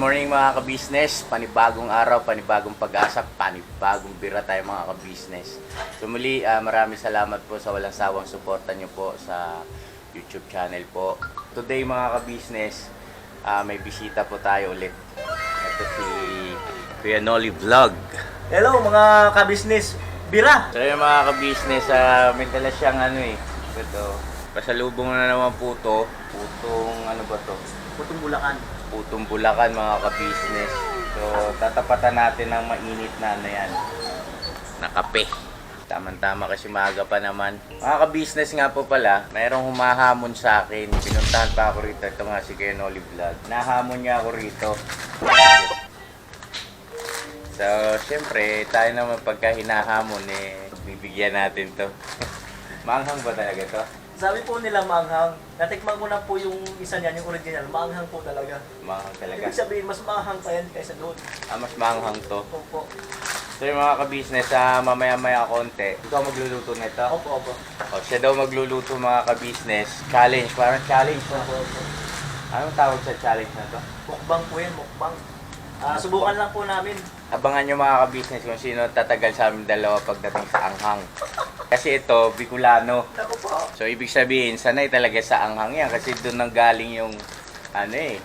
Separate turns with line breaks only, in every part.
morning mga ka-business, panibagong araw, panibagong pag-asa, panibagong bira tayo mga ka-business. So muli, maraming salamat po sa walang sawang suporta nyo po sa YouTube channel po. Today mga ka-business, may bisita po tayo ulit. Ito si Kuya Nolly Vlog.
Hello mga ka-business, bira!
So yung mga ka-business, may dala siyang ito, pasalubong na naman po to. Putong ano ba to?
Putong Bulacan.
Putong Bulacan mga ka-business. So tatapatan natin ng mainit na yan na kape. Tamang-tama kasi maaga pa naman. Mga ka-business nga po pala, mayroong humahamon sa akin. Pinuntahan pa ako rito. Ito nga si Kuya Nolly Vlog. Nahamon niya ako rito. So, syempre, tayo naman pagka hinahamon, bibigyan natin to. Maanghang ba talaga to?
Sabi po nila maanghang. Natikman ko na po yung isa niyan, yung original. Maanghang po talaga.
Maanghang talaga.
Ibig sabihin, mas maanghang pa yan kaysa doon.
Mas maanghang to.
Opo.
So yung mga ka-business, mamaya-maya konti. Ikaw magluluto nito?
Opo.
O, siya daw magluluto mga ka-business. Challenge, parang challenge.
Opo.
Anong tawag sa challenge na to?
Mukbang po yan, mukbang. Subukan lang po namin.
Abangan nyo mga ka-business kung sino tatagal sa amin dalawa pagdating sa anghang. Kasi ito, Bicolano.
Ako po.
So ibig sabihin, sanay talaga sa anghang yan. Kasi doon nang galing yung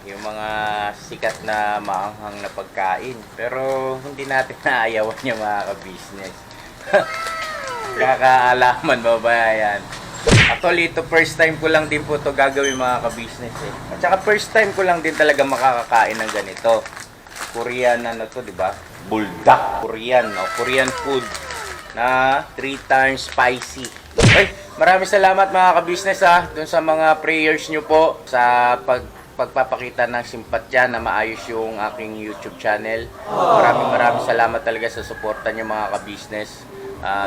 yung mga sikat na maanghang na pagkain. Pero hindi natin naayawan yung mga ka-business. Kakaalaman ba ba yan? Actually, ito first time ko lang din po ito gagawin mga ka-business At saka first time ko lang din talaga makakakain ng ganito. Korean to, di ba? Buldak. Korean food na 3 times spicy. Ay, maraming salamat mga ka-business dun sa mga prayers nyo po sa pagpapakita ng simpatya na maayos yung aking YouTube channel. Maraming salamat talaga sa suporta nyo mga ka-business.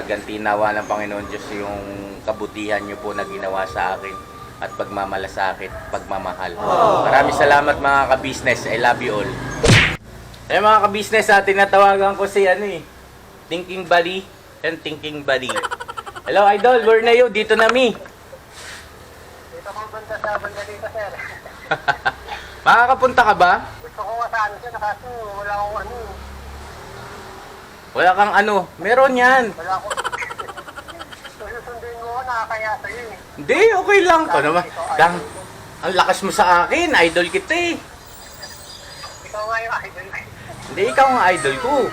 Ganti nawa ng Panginoon Diyos yung kabutihan nyo po na ginawa sa akin at pagmamalasakit, pagmamahal. Maraming salamat mga ka-business. I love you all. Mga ka-business, tinatawagan ko si Thinking Buddy and Thinking Buddy. Hello idol, where na you? Dito na mi.
Dito ko punta sa banda dito, sir.
Makakapunta ka ba?
Gusto ko kasano siya, kasi wala akong
Wala kang meron yan.
Wala akong... Susunduin mo ko, nakakaya sa'yo
Hindi, okay lang. Ano naman? Gang, ang lakas mo sa akin, idol kita
Ikaw nga yung idol.
Hindi, ikaw ang idol ko.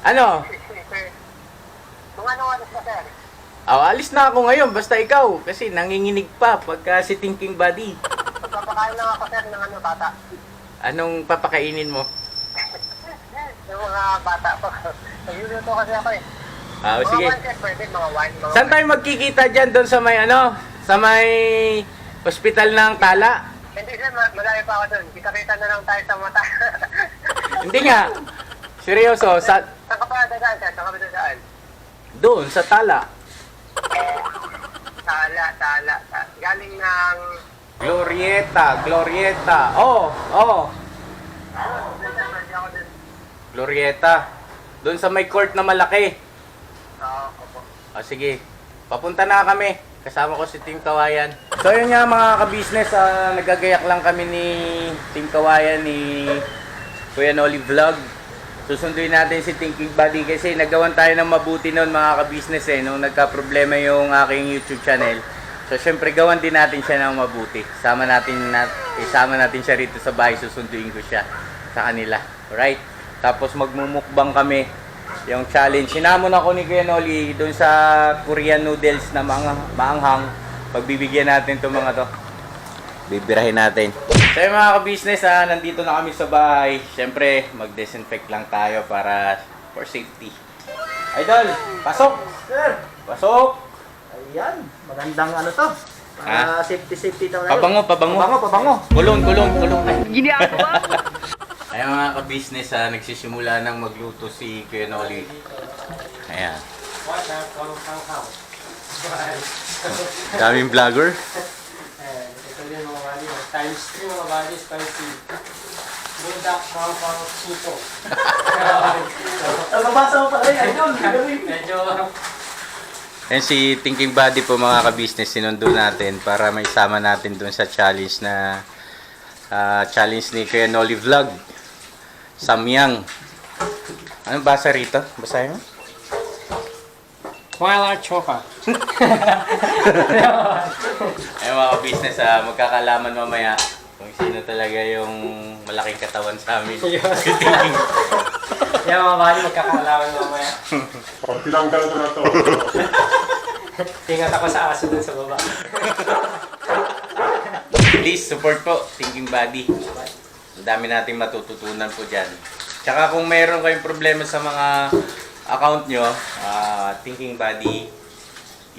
Ano?
Kung ano oras na, sir?
Alis na ako ngayon, basta ikaw. Kasi nanginginig pa pagka si Thinking Buddy.
Magpapakain lang ako, sir, ng bata.
Anong papakainin mo?
Yung mga bata po. Nagluluto kasi ako
Sige.
Mga wine, sir, pwede, mga wine.
Saan tayo magkikita dyan doon sa may sa may hospital ng Tala?
Hindi, sir, malayo pa ako doon. Kita-kita na lang tayo sa mata.
Hindi nga. Seryoso,
Saan ka pa dadaan, sir? Saan ka pa dadaan?
doon sa Tala.
Tala. Galing ng...
Glorieta. Oh.
Pwede ako doon.
Glorieta. Doon sa may court na malaki.
Opo.
Sige. Papunta na kami. Kasama ko si Team Kawayan. So yun nga mga ka-business, nagagayak lang kami ni Team Kawayan ni Kuya Nolly Vlog. Susunduin natin si Thinking Buddy kasi nagawan tayo ng mabuti noon mga ka-business nung nagka-problema yung aking YouTube channel. So syempre gawan din natin siya ng mabuti. Isama natin siya rito sa bahay, susunduin ko siya sa kanila. Alright? Tapos magmumukbang kami. Yung challenge, sinamon ako ni Kuya Nolly doon sa Korean noodles na maanghang. Pagbibigyan natin itong mga to. Bibirahin natin. So yung mga ka-business, nandito na kami sa bahay. Siyempre, mag-disinfect lang tayo para for safety. Idol, pasok!
Sir!
Pasok!
Ayan, magandang to. Para safety daw na yun.
Pabango. Kulong. Ginagawa mo! Ayan mga ka-business, nagsisimula nang magluto si Kuya Nolly. Ayan. Daming vlogger.
Ito yung mga value. Times 3 mga value spicy. Buldak, pang suto.
Nababasa mo pala yun, idol.
Medyo...
Ayan si Thinking Buddy po mga ka-business, sinundo natin para maisama natin dun sa challenge na Challenge ni Kuya Nolly Vlog. Samyang. Anong basa rito? Basahin mo?
Wala choka.
Ay mga business, magkakalaman mamaya kung sino talaga yung malaking katawan sa amin.
Yan mga bali, magkakalaman mamaya.
Tinanggal ko na to.
Tingat ako sa aso dun sa baba.
Please support po Thinking Body. Ang dami nating matututunan po dyan. Tsaka kung mayroon kayong problema sa mga account nyo, Thinking Body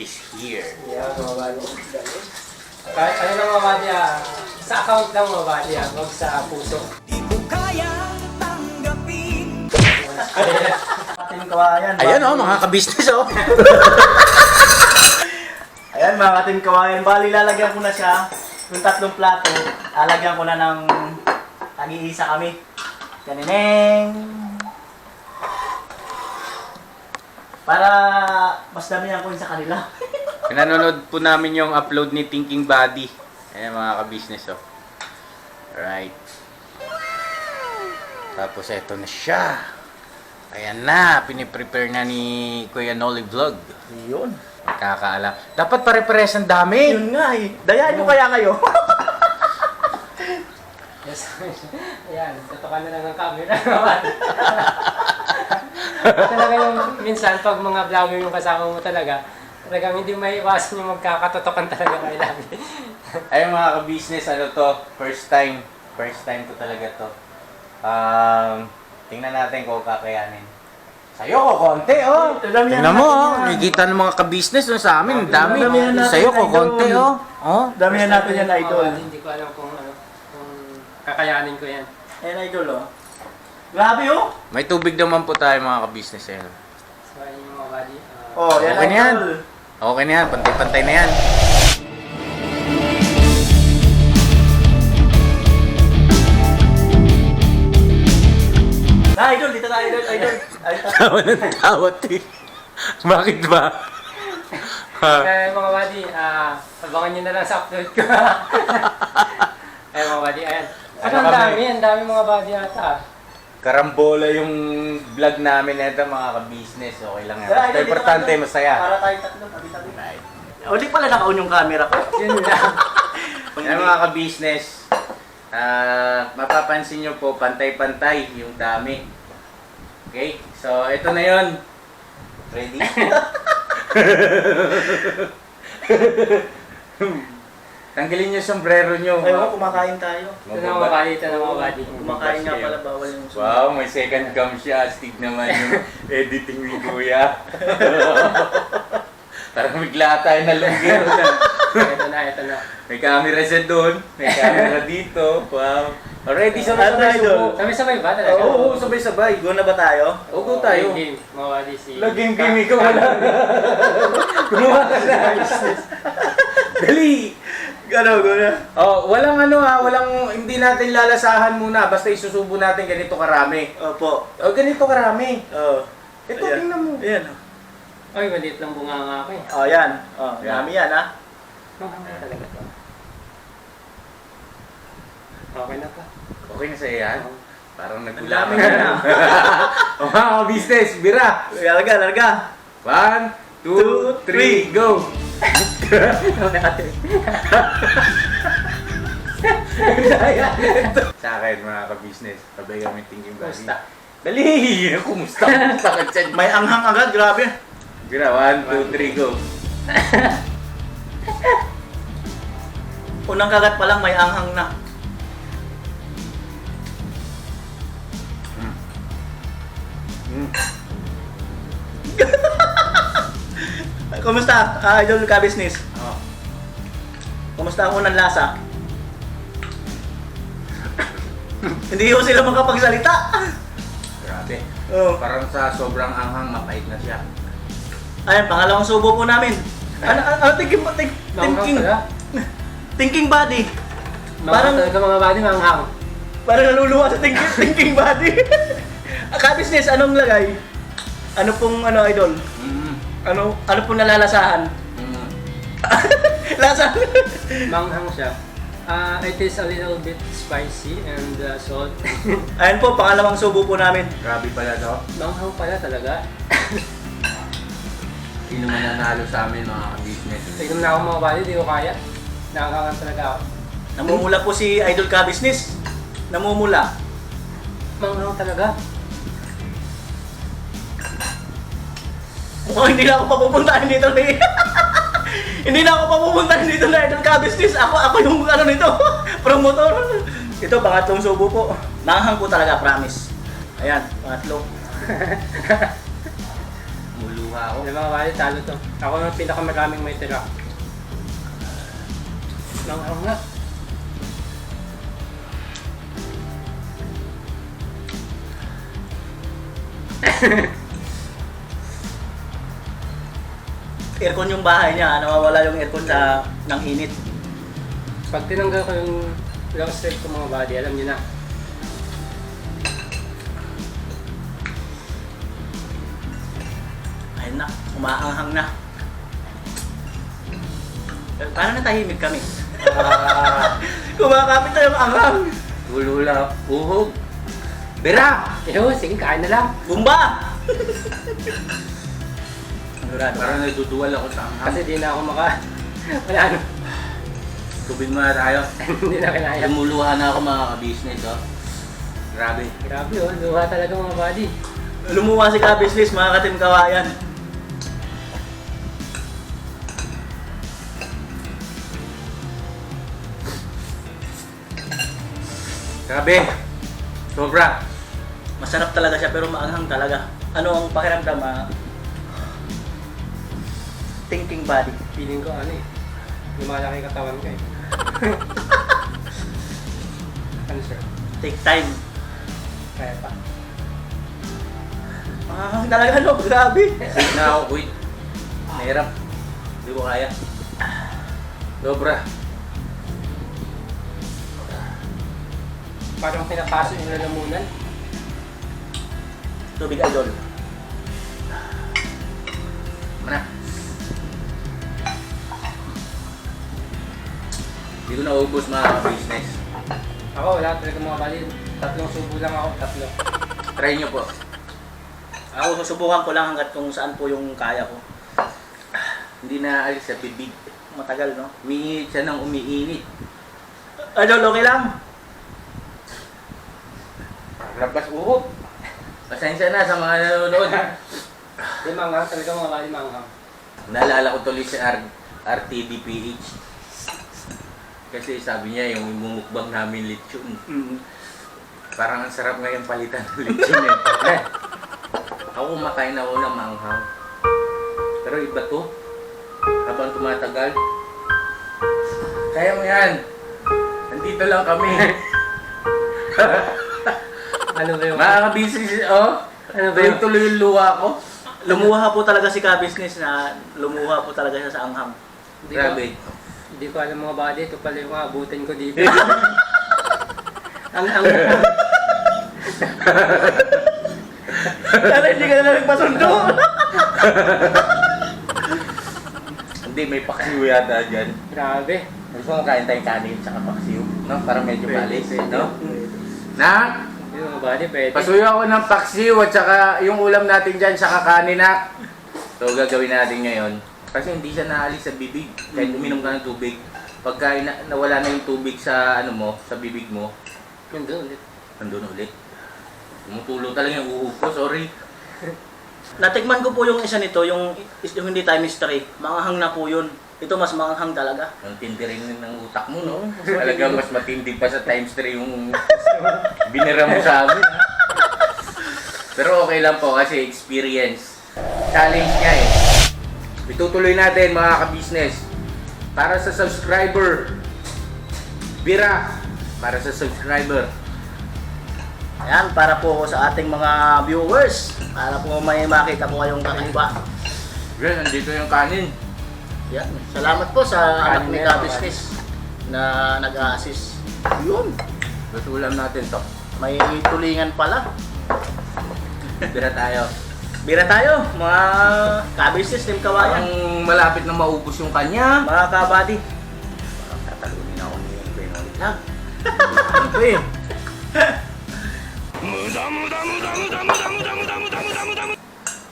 is here.
Yan mga bali. Kahit ano lang mga bali, sa account lang mga bali, huwag sa puso.
Ating kawayan.
Ayan mga ka-business
Ayan mga ating kawayan. Bali, lalagyan ko na siya. Yung 3 plato, lalagyan ko na ng tag-iisa kami. Kanineng! Para mas damihan ko yun sa kanila.
Pinanonood po namin yung upload ni Thinking Body. Ayan mga ka-business Alright. Tapos eto na siya. Ayan na, piniprepare na ni Kuya Nolly Vlog.
Yun.
Kakaalam. Dapat pare-pares ang dami.
Yun nga eh. Dayain nyo kaya kayo.
Yes. Ayan, tutukan na lang ng camera naman. Talaga yung minsan pag mga vlogger yung kasama mo talaga, talagang hindi maiwasan yung magkakatotokan talaga kay Labi.
Ay mga ka-business, first time. First time ko talaga to. Tingnan natin kung kakayanin. Sa'yo ko konti, Tingnan mo, nakikita ng mga ka-business sa amin, dami.
Damihan natin,
Sa'yo ko
idol.
konti,
Damihan natin yan, idol.
Hindi ko alam kung kakayanin ko yan.
Ayan, idol, Grabe,
May tubig naman po tayo mga ka-business.
So ayun yung mga body.
Yan,
Okay na yan.
idol.
Okay na yan, pantay-pantay na yan.
Idol, dito tayo, idol.
Tawa ng tawat Bakit ba?
Kaya mga body, abangan nyo na lang sa upload ko. Ayun mga body, ayan.
Ano
Ang
kami?
dami mga body ata.
Karambola yung vlog namin nito mga ka-business. Okay lang yan.
Tara,
Basta
idol, dito
importante,
tayo.
masaya.
Para tayong tatlo, tabi-tabi. O, di pala naka-on yung camera ko.
Yun lang.
Yan mga ka-business. Mapapansin nyo po, pantay-pantay yung dami. Okay? So, ito na yon. Ready? Tanggalin nyo yung sombrero nyo.
Ayun, kumakain tayo.
Ito na mga body, ito na mga body.
Kumakain nga pala, bawal yung
Wow, may second cam siya. Astig naman yung editing ni Kuya. Parang bigla tayo nalungin.
Ito na.
May camera siya doon. May camera dito. Wow. Already sabay-sabay
Idol.
subo.
Sabay-sabay ba talaga?
Oo, sabay-sabay.
Go na ba tayo?
Oo, go tayo.
Game, mga body si...
Laging game ikaw wala. Gumawa ka na. Dali.
Go na.
Oh, walang hindi natin lalasahan muna. Basta isusubo natin ganito karami.
Opo.
O ganito karami.
Oo.
Ito,
Ayan.
tingnan mo.
Ayan.
Ay, maliit lang bunga nga ako eh.
Yan.
Yan.
Dami yan, ha?
Talaga to. Okay na pa.
Okay na sa'yo yan. Parang
Ang dami
nagulaman
yan, ha?
O mga business, bira.
Larga.
1, 2, 3, go! Sa akin mga ka-business, sabay kami thinking body.
Kumusta?
Dali! Kumusta? Kumusta ka dyan?
May anghang agad, grabe.
Bira, 1, 2, 3, go!
Unang kagat pa lang, may anghang na. Kumusta, idol ka business?
Oh.
Kumusta ang unang lasa? Hindi ko sila makapagsalita.
Grabe.
Oh.
Parang sa sobrang anghang, mapait na siya.
Ayan, pangalawang subo po namin. Ano thinking body.
Parang
Parang
talaga mga body, manghang.
parang naluluwa sa thinking body. Ka business, anong lagay? Ano pong idol? Ano pong nalalasahan? Lasa.
Manghang siya. It is a little bit spicy and salt.
Ayan po, pangalawang subo po namin.
Grabe pala to.
Manghang pala talaga.
Sino man nanalo sa amin mga ka-business.
Tignan na ako mga buddy, di ko kaya. Nakakakan talaga ako.
Namumula po si Idol Ka Business. Namumula.
Manghang talaga.
Mukhang hindi na ako papupuntahan dito ni... Hindi na ako papupuntahan dito na Idol Ka Business. Ako yung ano nito, promotor. Ito, pangatlong subo po. Manghang po talaga, promise. Ayan, pangatlo.
Muluha ako.
Yung mga buddy, talo to. Ako yung pinakamaraming may tira. Manghang nga.
Aircon yung bahay niya, nawawala yung aircon ng init.
Pag tinanggal ko yung long straight ko mga buddy, alam niyo na.
Ayun na, umaanghang na. Paano natahimik kami? Kumakapit na yung anghang.
Tulula, uhog. Bira!
Yo, sige, kain na lang.
Bumba! Sigurado.
Parang nagduduwal ako sa anghang.
Kasi di na ako wala ano.
Tubig muna tayo.
Hindi na kinaya.
Lumuluha na ako mga ka-business, oh. Grabe.
Grabe oh, luha talaga mga buddy.
Lumuha si Ka Business, mga katim kawayan.
Grabe. Sobra.
Masarap talaga siya pero maanghang talaga. Ano ang pakiramdam, thinking body.
Feeling ko ano eh. Lumalaki katawan ko eh. Ano sir?
Take time.
Kaya pa.
Maanghang talaga, no? Grabe.
Sige na ako, quit. Nahirap. Hindi ko kaya. Sobra.
Parang pinapasok yung lalamunan.
Tubig Idol.
Mana? Hindi ko naubos mga ka-business.
Ako wala talaga mga buddy. Tatlong subo lang ako, tatlo.
Try nyo po.
Ako susubukan ko lang hanggat kung saan po yung kaya ko.
Hindi na alis sa bibig.
Matagal, no?
Umiinit siya ng umiinit.
Idol, okay lang.
Labas uhog. Pasensya na sa mga nanonood.
Di manghang talaga mga buddy, manghang.
Naalala ko tuloy si RTDPH. Kasi sabi niya yung imumukbang namin lechon. Parang ang sarap ngayon palitan ng lechon eh. Ako kumakain ako ng manghang. Pero iba to. Habang tumatagal. Kaya mo yan. Nandito lang kami.
Ano ba yung...
Mga ka-business, oh.
Ano ba
Tuloy
yung...
tuloy yung luha ko.
Lumuha po talaga si Ka Business na lumuha po talaga siya sa anghang.
Grabe.
Hindi ko alam mga buddy, ito pala yung abutin ko dito. ang
Sana hindi ka na nagpasundo.
Hindi, may paksiw yata dyan.
Grabe.
Gusto mo kain tayong kanin tsaka paksiw, no? Para medyo
Pwede,
malis,
pwede.
no? Na?
Yung mga buddy, pwede.
Pasuyo ako ng paksiw at saka yung ulam natin dyan tsaka kanin na. So, gagawin natin ngayon. Kasi hindi siya naalis sa bibig. Kahit uminom ka ng tubig. Pagka nawala na yung tubig sa ano mo, sa bibig mo,
Nandun ulit.
nandun ulit. Tumutulo talaga yung uhog ko, sorry.
Natikman ko po yung isa nito, yung hindi times 3. Manghang na po yun. Ito mas manghang talaga.
Ang tindi rin ng utak mo, no? Talagang mas matindi pa sa times 3 yung binira mo sa amin, ha? Pero okay lang po kasi experience. Challenge niya eh. Itutuloy natin mga ka-business. Para sa subscriber. Bira. Para sa subscriber.
Ayan, para po sa ating mga viewers. Para po may makita po kayong kakaiba.
Yan, nandito yung kanin.
Yan. Salamat po sa anak ni
Kanin
Ka
yan,
Business na nag-a-assist. Yun.
Ba't ulam natin to?
May tulingan pala.
Bira tayo.
Bira tayo, mga Ka Business, Team
Parang
Kawayan.
malapit na maubos yung kanya.
Mga kabady.
Parang tatalunin ako ni Benoy.
Lag. Ano to eh?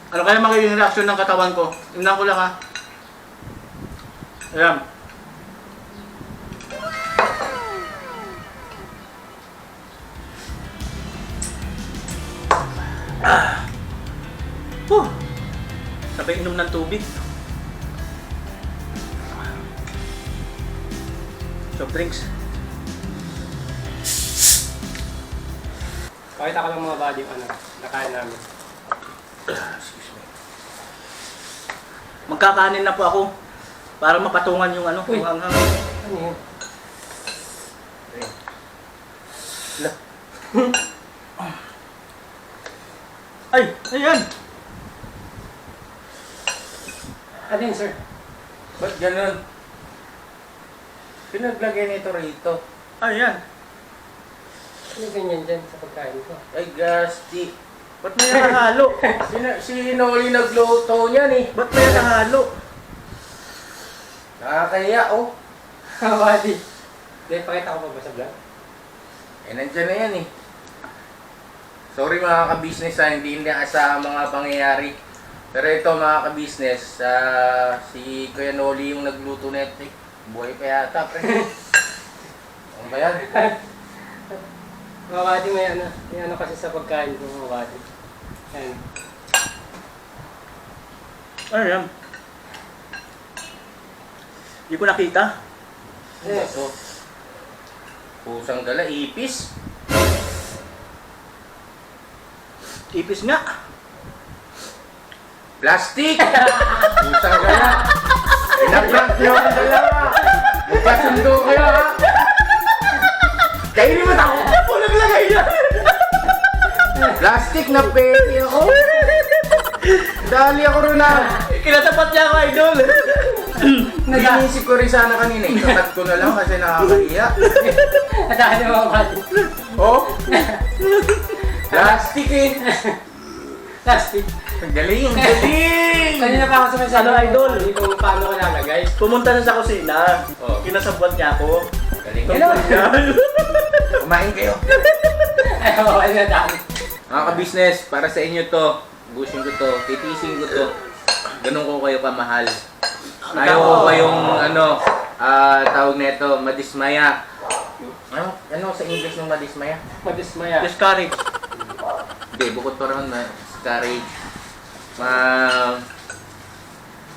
Ano kaya magiging reaction ng katawan ko? Tingnan ko lang ha. Ayan. Sabay inom ng tubig. Soft drinks.
Pakita ko lang mga buddy yung ano, nakain namin.
Magkakanin na po ako para mapatungan yung ano,
Uy.
yung hanghang.
Ano yun?
Ay, ayan.
Ano yun, sir?
Ba't ganun? Pinaglagay nito rito.
Ayan.
Ano ganyan dyan sa pagkain ko?
Ay, gasti.
Ba't may nakahalo?
Si Noli nagluto niyan eh.
Ba't may nakahalo?
Nakakaya, oh.
Mga buddy. Dahil pakita ko pa ba sa vlog?
Eh, nandyan na yan eh. Sorry mga ka-business ha, hindi sa mga pangyayari. Pero ito mga ka-business, si Kuya Noli yung nagluto nito eh. Buhay pa yata, pre. Ano ba yan?
Mga buddy, may ano kasi sa pagkain ko, mga buddy. Ayan.
Ayan. Hindi ko nakita.
Ano ba to? Pusang gala, ipis.
Ipis nga.
Plastic! Pusang gala. Pinaprank nyo ang dalawa. Magkasundo kayo ha. Kainin mo ako.
Ako naglagay yan.
Plastic na peti ako. Dali ako rin na.
Kinatapat niya ako, idol.
Naginisip ko rin sana kanina. Itatat ko na lang kasi nakakahiya.
Nadaan yung mga buddy.
Oh? Plastic eh.
Plastic.
Ang galing, ang galing.
Kanina pa ako sumasabi.
Ano, idol?
Kung paano ko lalagay.
Pumunta na sa kusina.
Oh.
Kinasabwat niya ako.
Galing.
Sabwat niya.
Kumain kayo.
Ay, oo, ay nadaan.
Mga ka-business, para sa inyo to. Gusin ko to, titisin ko to. Ganun ko kayo kamahal. Ayaw ko kayong tawag nito, madismaya. Ano sa English ng madismaya?
Madismaya.
Discourage.
Hindi, bukod pa rin na discourage.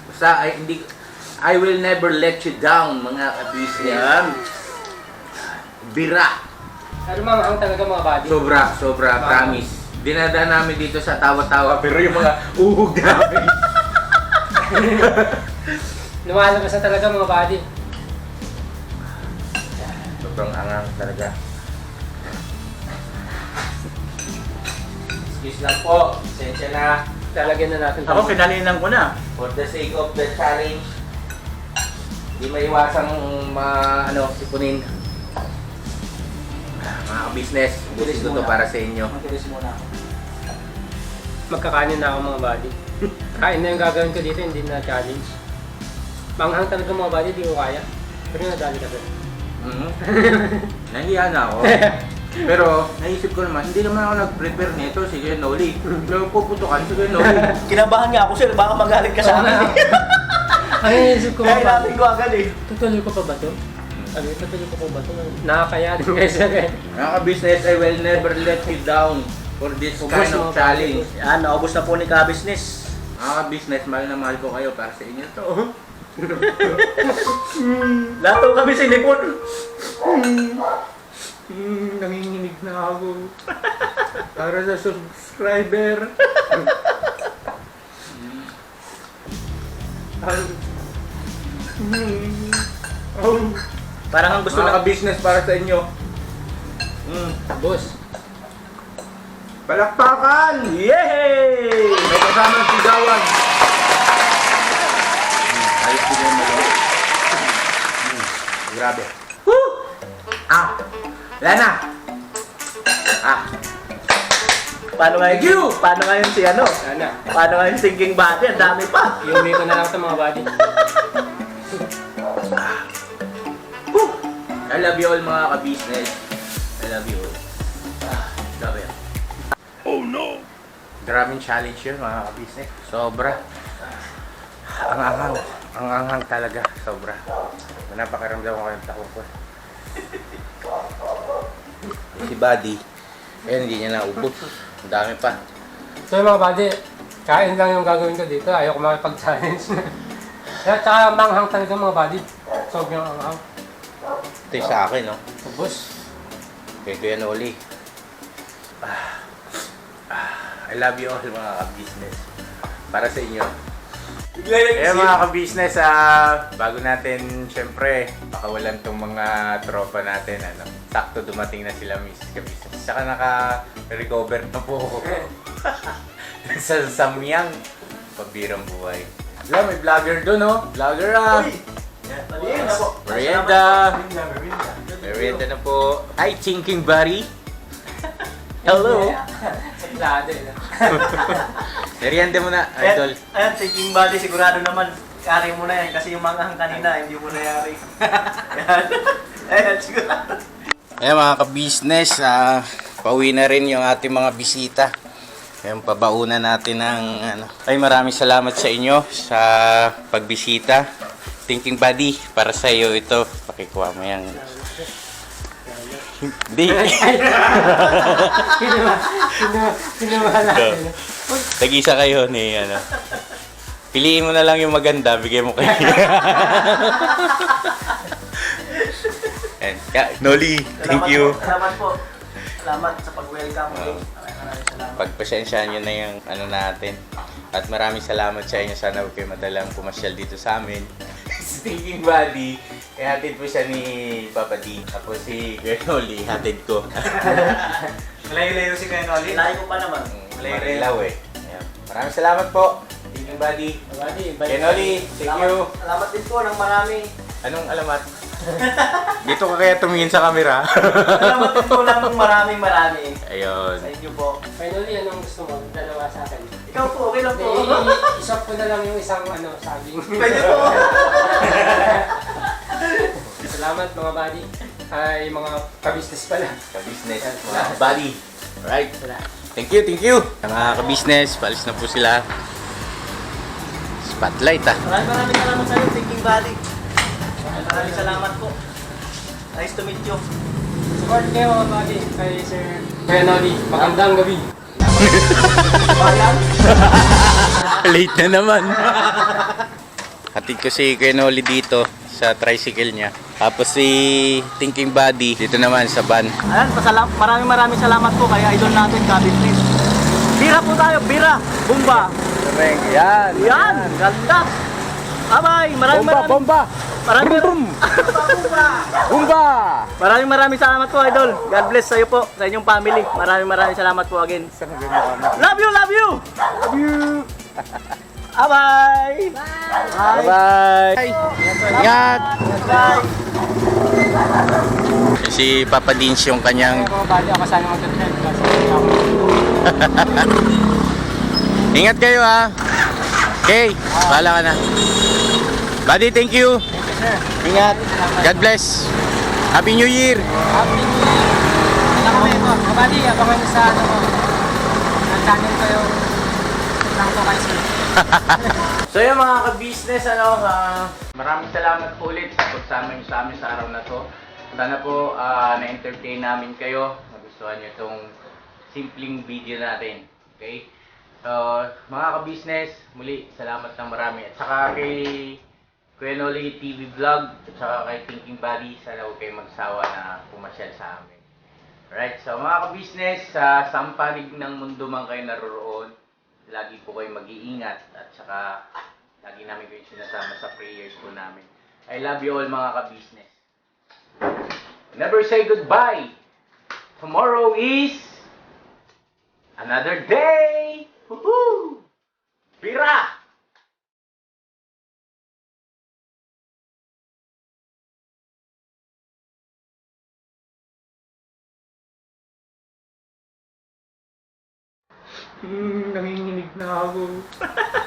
Basta, I will never let you down, mga ka-business.
Yan.
Bira.
Ano mga talaga mga buddy?
Sobra, promise. Dinadaan namin dito sa tawa-tawa, pero yung mga uhog namin.
Lumalabas na talaga mga buddy.
Sobrang angang talaga. Excuse lang po, sensya na.
Lalagyan na natin.
Ako, kinalinan ko na.
For the sake of the challenge, hindi maiwasang sipunin. Mga business,
Bilis
gusto to
muna.
para sa inyo.
Matilis muna ako.
Magkakanin na ako mga buddy. Kain na yung gagawin ko dito, hindi na challenge. Manghang talaga mga buddy, di ko kaya. Pero nadali ka doon.
Nahiya na ako. Pero naisip ko naman, hindi naman ako nag-prepare nito si Kuya Noli. Pero puputukan si Kuya Noli.
Kinabahan nga ako, sir. Baka magalit ka sa akin.
Ang inisip ko
Kaya
mga buddy.
natin ko agad eh.
Tutuloy ko pa ba to? Ano yung tutuloy ko pa ba to? Nakakaya din guys.
Mga ka-business, I will never let you down for this kind of challenge.
Yan, naubos na po ni ka-business.
Mga ka-business, mahal na mahal ko kayo para sa inyo to.
Lato kami sinipon.
Nanginginig na ako. Para sa subscriber.
Parang ang gusto
Mga
na.
ka-business para sa inyo.
Boss.
Palakpakan!
Yay!
May kasamang sigawan. Ayos din yung magawa. Grabe.
Woo!
Wala na.
Paano nga
Thank you!
yun? Paano nga yun si ano?
Sana.
Paano nga yung sinking body? Ang dami pa.
Iuwi ko na lang sa mga buddy.
I love you all mga ka-business. I love you all. Love you. Oh no! Maraming challenge yun mga ka-business. Sobra. Ang anghang. Ang anghang talaga. Sobra. Napakiramdam ko yung takong ko. Si Buddy. Ayun, hindi niya naubos. Ang dami pa.
So yung mga buddy, kain lang yung gagawin ko dito. Ayaw ko makipag-challenge. Kaya tsaka manghang talaga mga buddy. Sobrang anghang.
Ito yung sa akin, no?
Ubus.
Kaya Kuya Noli. I love you all mga ka-business. Para sa inyo. Eh mga ka-business, bago natin syempre pakawalan tong mga tropa natin, sakto dumating na sila Miss ka-business. Saka naka-recover na po ako. sa Samyang pabirang buhay. Alam, may vlogger doon, no? Vlogger Merienda. Merienda na po. Hi, Chinking Buddy. Hello.
Sablado eh.
Merienda mo na, idol.
Ayan, taking body, sigurado naman. Kari mo na yan kasi yung manghang kanina, hindi mo nayari. Ayan, sigurado.
Ayan mga ka-business, pauwi na rin yung ating mga bisita. Ayan, pabaunan natin ng Ay, maraming salamat sa inyo sa pagbisita. Thinking Buddy, para sa iyo ito. Pakikuha mo yan. Hindi.
Kinuha natin.
Tag-isa kayo ni Piliin mo na lang yung maganda, bigay mo kayo. And, Noli, thank you.
Salamat po. Salamat sa pag-welcome. Maraming salamat.
Pagpasensyaan nyo na yung natin. At maraming salamat sa inyo. Sana huwag kayo madalang pumasyal dito sa amin. Thinking Buddy, hatid po siya ni Papa D. Tapos si Noli, hatid ko.
Malayo-layo si Kuya Noli. Layo ko pa naman.
Marilaw eh. Ayan. Maraming salamat po. Thinking Buddy.
Buddy,
Kuya Noli, thank you.
Salamat din po ng marami.
Anong alamat? Dito ka kaya tumingin sa camera.
Salamat din po ng marami.
Ayun.
Sa inyo po.
Finally, anong gusto mo? Dalawa sa akin.
Ikaw po, okay lang po.
Isop ko na lang yung isang saging.
Pwede po.
Salamat mga buddy. Ay, mga ka-business pala.
Ka-business. Mga buddy. Alright.
Salamat.
Thank you, thank you. Mga ka-business, palis na po sila. Spotlight
Maraming salamat sa iyo, Thinking Buddy. Maraming salamat po. Nice to meet you.
Support kayo mga buddy kay Sir Kuya Noli. Magandang gabi.
Late na naman. Hatid ko si Kuya Noli dito sa tricycle niya. Tapos si Thinking Buddy dito naman sa van.
Ayan, maraming salamat po kay idol natin, ka-business. Bira po tayo, bira. Bumba.
Yan.
Yan, ganda. Bye-bye.
Bomba.
Maraming salamat po, idol. God bless sa iyo po, sa inyong family. Maraming salamat po again. Love you. Bye-bye.
Bye-bye. Ingat.
Bye.
Si Papa Dins yung kanyang...
Mga buddy, ako sana mag-drive kasi ako.
Ingat kayo ha. Okay, bahala ka na. Buddy, thank you.
Thank you, sir.
Ingat. God bless. Happy New Year.
Happy New Year. Alam mo ito, mga buddy, abangan niyo sa ang channel ko yung lang to kay sir.
So yung mga ka-business, maraming salamat po ulit sa pagsama niyo sa amin sa araw na to. Sana po na-entertain namin kayo. Nagustuhan niyo itong simpleng video natin. Okay? So, mga ka-business, muli, salamat ng marami. At saka kay Kuya Noli TV Vlog, at saka kay Thinking Buddy, sana huwag kayo magsawa na pumasyal sa amin. Alright, so mga ka-business, sa sampanig ng mundo man kayo naroroon, lagi po kayo mag-iingat at saka lagi namin kayo sinasama sa prayers po namin. I love you all mga ka-business. Never say goodbye. Tomorrow is another day. Woohoo! Pira! Nanginginig na ako.